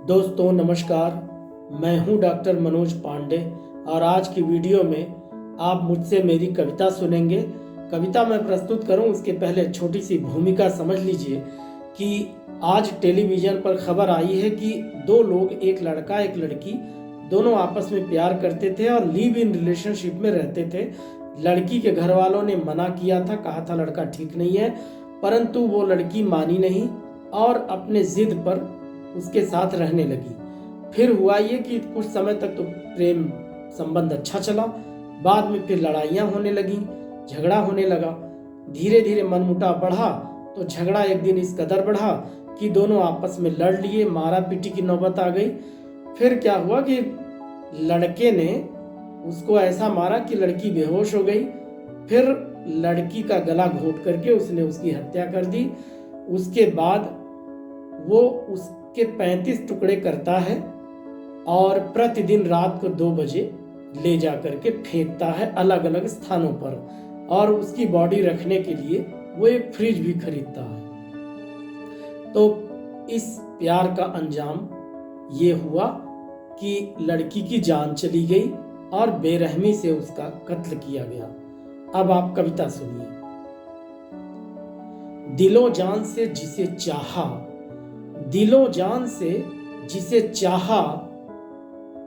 दोस्तों नमस्कार, मैं हूं डॉक्टर मनोज पांडे और आज की वीडियो में आप मुझसे मेरी कविता सुनेंगे। कविता मैं प्रस्तुत करूं उसके पहले छोटी सी भूमिका समझ लीजिए कि आज टेलीविज़न पर खबर आई है कि दो लोग, एक लड़का एक लड़की, दोनों आपस में प्यार करते थे और लिव इन रिलेशनशिप में रहते थे। लड़की के घर वालों ने मना किया था, कहा था लड़का ठीक नहीं है, परंतु वो लड़की मानी नहीं और अपने जिद पर उसके साथ रहने लगी। फिर हुआ ये कि कुछ समय तक तो प्रेम संबंध अच्छा चला, बाद में फिर लड़ाइयाँ होने लगी, झगड़ा होने लगा। धीरे धीरे मनमुटाव बढ़ा तो झगड़ा एक दिन इस कदर बढ़ा कि दोनों आपस में लड़ लिए, मारा पीटी की नौबत आ गई। फिर क्या हुआ कि लड़के ने उसको ऐसा मारा कि लड़की बेहोश हो गई। फिर लड़की का गला घोंट करके उसने उसकी हत्या कर दी। उसके बाद वो उसके 35 टुकड़े करता है और प्रतिदिन रात को 2 बजे ले जा करके फेंकता है अलग अलग स्थानों पर, और उसकी बॉडी रखने के लिए वो एक फ्रिज भी खरीदता है। तो इस प्यार का अंजाम ये हुआ कि लड़की की जान चली गई और बेरहमी से उसका कत्ल किया गया। अब आप कविता सुनिए। दिलो जान से जिसे चाहा, दिलो जान से जिसे चाहा,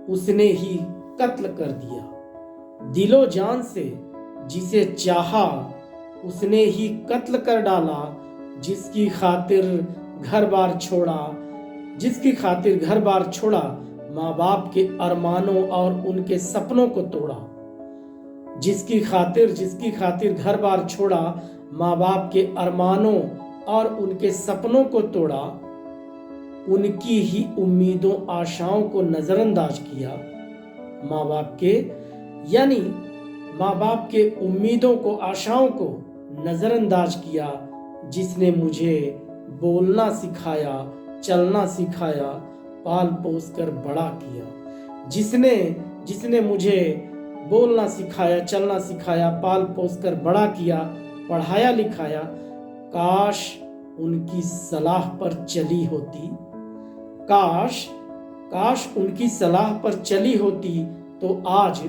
उसने ही कत्ल कर दिया। दिलो जान से जिसे चाहा, उसने ही कत्ल कर डाला। जिसकी खातिर घर बार छोड़ा, जिसकी खातिर घर बार छोड़ा, माँ बाप के अरमानों और उनके सपनों को तोड़ा। जिसकी खातिर घर बार छोड़ा, माँ बाप के अरमानों और उनके सपनों को तोड़ा। उनकी ही उम्मीदों आशाओं को नजरअंदाज किया। माँ बाप के उम्मीदों को आशाओं को नजरअंदाज किया। जिसने मुझे बोलना सिखाया, चलना सिखाया, पाल पोस कर बड़ा किया। जिसने मुझे बोलना सिखाया, चलना सिखाया, पाल पोस कर बड़ा किया, पढ़ाया लिखाया। काश उनकी सलाह पर चली होती, काश उनकी सलाह पर चली होती तो आज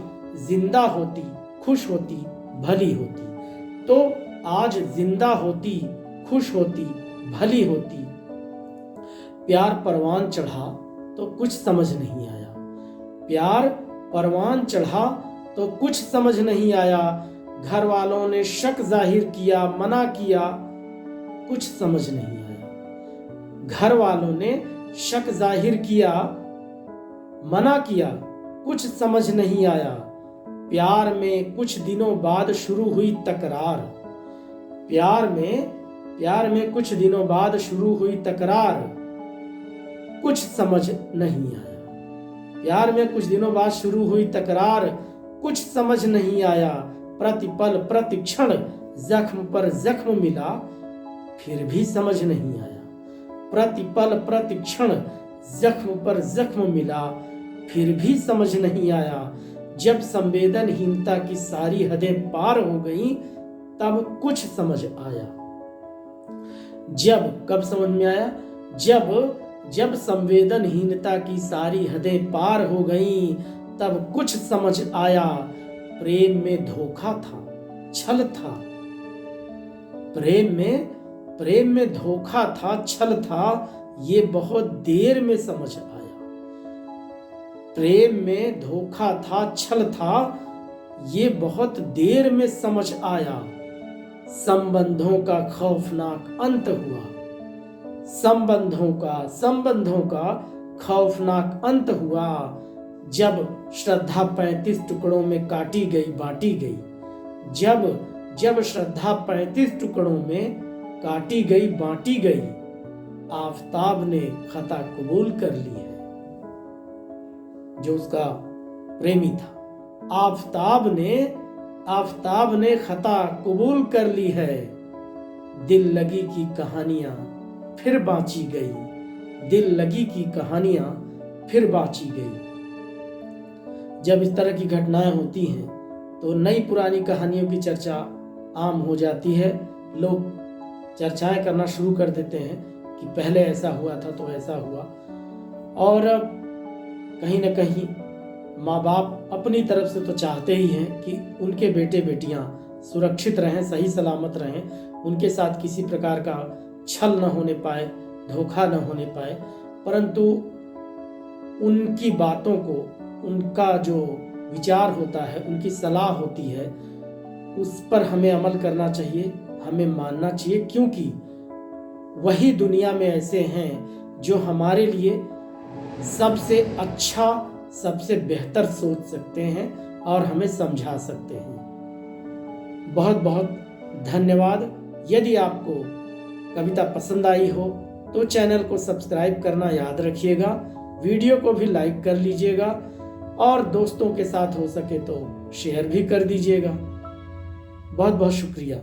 जिंदा होती, खुश होती, भली होती। तो आज जिंदा होती, खुश होती, भली होती। प्यार परवान चढ़ा तो कुछ समझ नहीं आया। प्यार परवान चढ़ा तो कुछ समझ नहीं आया। घर वालों ने शक जाहिर किया, मना किया, कुछ समझ नहीं आया। घर वालों ने शक जाहिर किया, मना किया, कुछ समझ नहीं आया। प्यार में कुछ दिनों बाद शुरू हुई तकरार। प्यार में कुछ दिनों बाद शुरू हुई तकरार, कुछ समझ नहीं आया। प्यार में कुछ दिनों बाद शुरू हुई तकरार, कुछ समझ नहीं आया। प्रतिपल प्रतिक्षण जख्म पर जख्म मिला, फिर भी समझ नहीं आया। प्रतिपल प्रतिक्षण जख्म पर जख्म मिला, फिर भी समझ नहीं आया। जब संवेदनहीनता की सारी हदें पार हो गई, तब कुछ समझ आया। कब समझ में आया? जब संवेदनहीनता की सारी हदें पार हो गई, तब कुछ समझ आया। प्रेम में धोखा था, छल था। प्रेम में धोखा था, छल था, ये बहुत देर में समझ आया। प्रेम में धोखा था, छल था, ये बहुत देर में समझ आया। संबंधों का खौफनाक अंत हुआ। संबंधों का खौफनाक अंत हुआ। जब श्रद्धा 35 टुकड़ों में काटी गई, बांटी गई। जब श्रद्धा 35 टुकड़ों में काटी गई, बांटी गई। आफताब ने खता कबूल कर ली है, जो उसका प्रेमी था। आफताब ने खता कबूल कर ली है। दिल लगी की कहानियां फिर बांची गई। दिल लगी की कहानियां फिर बांची गई। जब इस तरह की घटनाएं होती हैं तो नई पुरानी कहानियों की चर्चा आम हो जाती है। लोग चर्चाएं करना शुरू कर देते हैं कि पहले ऐसा हुआ था तो ऐसा हुआ। और कहीं ना कहीं माँ बाप अपनी तरफ से तो चाहते ही हैं कि उनके बेटे बेटियां सुरक्षित रहें, सही सलामत रहें, उनके साथ किसी प्रकार का छल न होने पाए, धोखा न होने पाए। परंतु उनकी बातों को, उनका जो विचार होता है, उनकी सलाह होती है, उस पर हमें अमल करना चाहिए, हमें मानना चाहिए, क्योंकि वही दुनिया में ऐसे हैं जो हमारे लिए सबसे अच्छा, सबसे बेहतर सोच सकते हैं और हमें समझा सकते हैं। बहुत बहुत धन्यवाद। यदि आपको कविता पसंद आई हो तो चैनल को सब्सक्राइब करना याद रखिएगा, वीडियो को भी लाइक कर लीजिएगा और दोस्तों के साथ हो सके तो शेयर भी कर दीजिएगा। बहुत बहुत शुक्रिया।